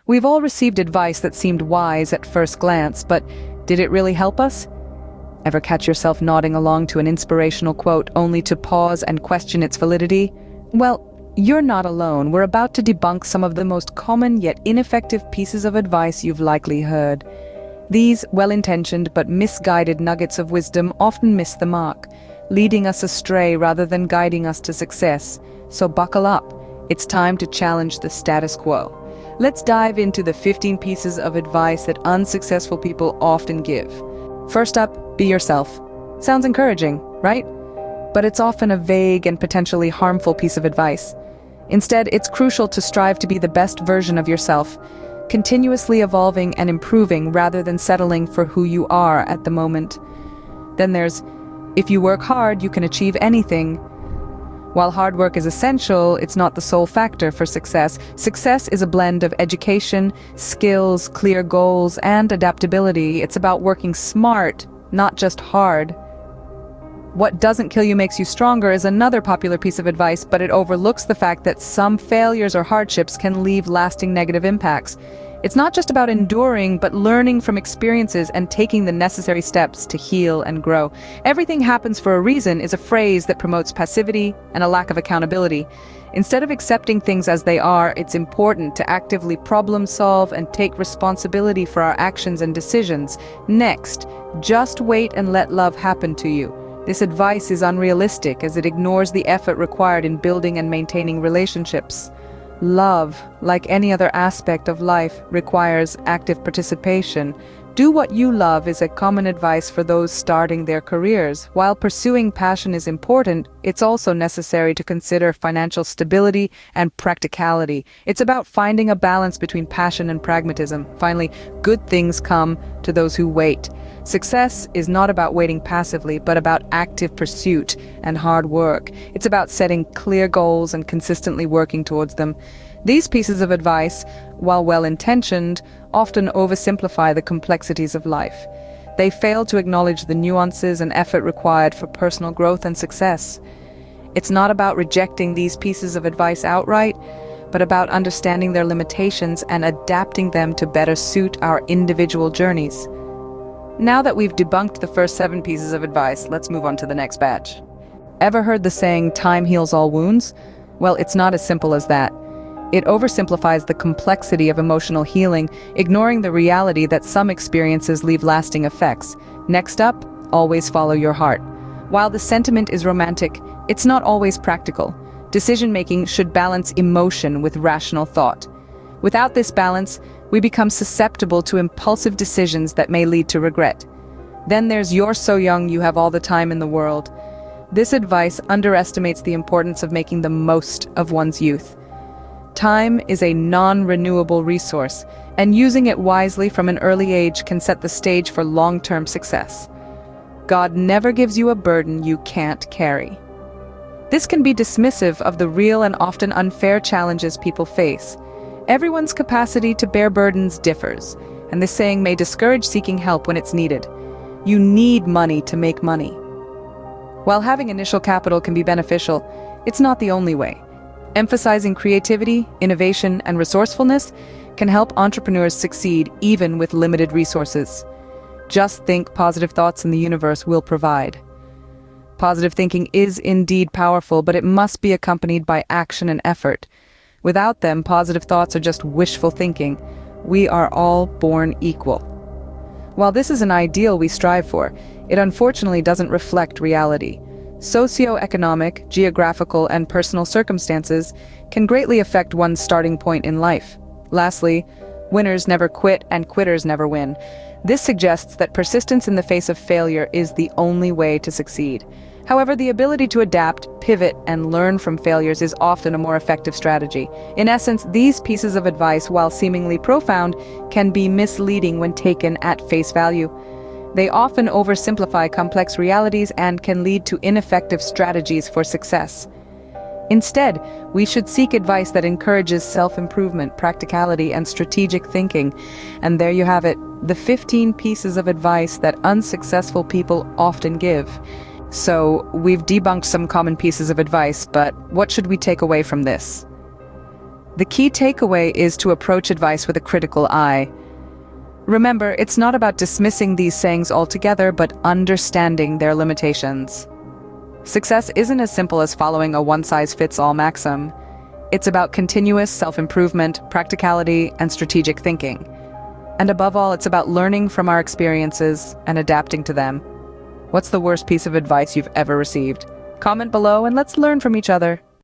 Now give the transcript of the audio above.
We've all received advice that seemed wise at first glance, but did it really help us? Ever catch yourself nodding along to an inspirational quote only to pause and question its validity? Well, you're not alone. We're about to debunk some of the most common yet ineffective pieces of advice you've likely heard. These well-intentioned but misguided nuggets of wisdom often miss the mark, leading us astray rather than guiding us to success. So buckle up. It's time to challenge the status quo. Let's dive into the 15 pieces of advice that unsuccessful people often give. First up, be yourself. Sounds encouraging, right? But it's often a vague and potentially harmful piece of advice. Instead, it's crucial to strive to be the best version of yourself, continuously evolving and improving rather than settling for who you are at the moment. Then there's, if you work hard, you can achieve anything. While hard work is essential, it's not the sole factor for success. Success is a blend of education, skills, clear goals, and adaptability. It's about working smart, not just hard. What doesn't kill you makes you stronger is another popular piece of advice, but it overlooks the fact that some failures or hardships can leave lasting negative impacts. It's not just about enduring, but learning from experiences and taking the necessary steps to heal and grow. Everything happens for a reason is a phrase that promotes passivity and a lack of accountability. Instead of accepting things as they are, it's important to actively problem solve and take responsibility for our actions and decisions. Next, just wait and let love happen to you. This advice is unrealistic as it ignores the effort required in building and maintaining relationships. Love, like any other aspect of life, requires active participation. Do what you love is a common advice for those starting their careers. While pursuing passion is important, it's also necessary to consider financial stability and practicality. It's about finding a balance between passion and pragmatism. Finally, good things come to those who wait. Success is not about waiting passively, but about active pursuit and hard work. It's about setting clear goals and consistently working towards them. These pieces of advice, while well-intentioned, often oversimplify the complexities of life. They fail to acknowledge the nuances and effort required for personal growth and success. It's not about rejecting these pieces of advice outright, but about understanding their limitations and adapting them to better suit our individual journeys. Now that we've debunked the first 7 pieces of advice, let's move on to the next batch. Ever heard the saying, "Time heals all wounds"? Well, it's not as simple as that. It oversimplifies the complexity of emotional healing, ignoring the reality that some experiences leave lasting effects. Next up, always follow your heart. While the sentiment is romantic, it's not always practical. Decision-making should balance emotion with rational thought. Without this balance, we become susceptible to impulsive decisions that may lead to regret. Then there's "you're so young, you have all the time in the world." This advice underestimates the importance of making the most of one's youth. Time is a non-renewable resource, and using it wisely from an early age can set the stage for long-term success. God never gives you a burden you can't carry. This can be dismissive of the real and often unfair challenges people face. Everyone's capacity to bear burdens differs, and this saying may discourage seeking help when it's needed. You need money to make money. While having initial capital can be beneficial, it's not the only way. Emphasizing creativity, innovation, and resourcefulness can help entrepreneurs succeed even with limited resources. Just think positive thoughts and the universe will provide. Positive thinking is indeed powerful, but it must be accompanied by action and effort. Without them, positive thoughts are just wishful thinking. We are all born equal. While this is an ideal we strive for, it unfortunately doesn't reflect reality. Socioeconomic, geographical, and personal circumstances can greatly affect one's starting point in life. Lastly, winners never quit and quitters never win. This suggests that persistence in the face of failure is the only way to succeed. However, the ability to adapt, pivot, and learn from failures is often a more effective strategy. In essence, these pieces of advice, while seemingly profound, can be misleading when taken at face value. They often oversimplify complex realities and can lead to ineffective strategies for success. Instead, we should seek advice that encourages self-improvement, practicality, and strategic thinking. And there you have it, the 15 pieces of advice that unsuccessful people often give. So, we've debunked some common pieces of advice, but what should we take away from this? The key takeaway is to approach advice with a critical eye. Remember, it's not about dismissing these sayings altogether, but understanding their limitations. Success isn't as simple as following a one-size-fits-all maxim. It's about continuous self-improvement, practicality, and strategic thinking. And above all, it's about learning from our experiences and adapting to them. What's the worst piece of advice you've ever received? Comment below and let's learn from each other.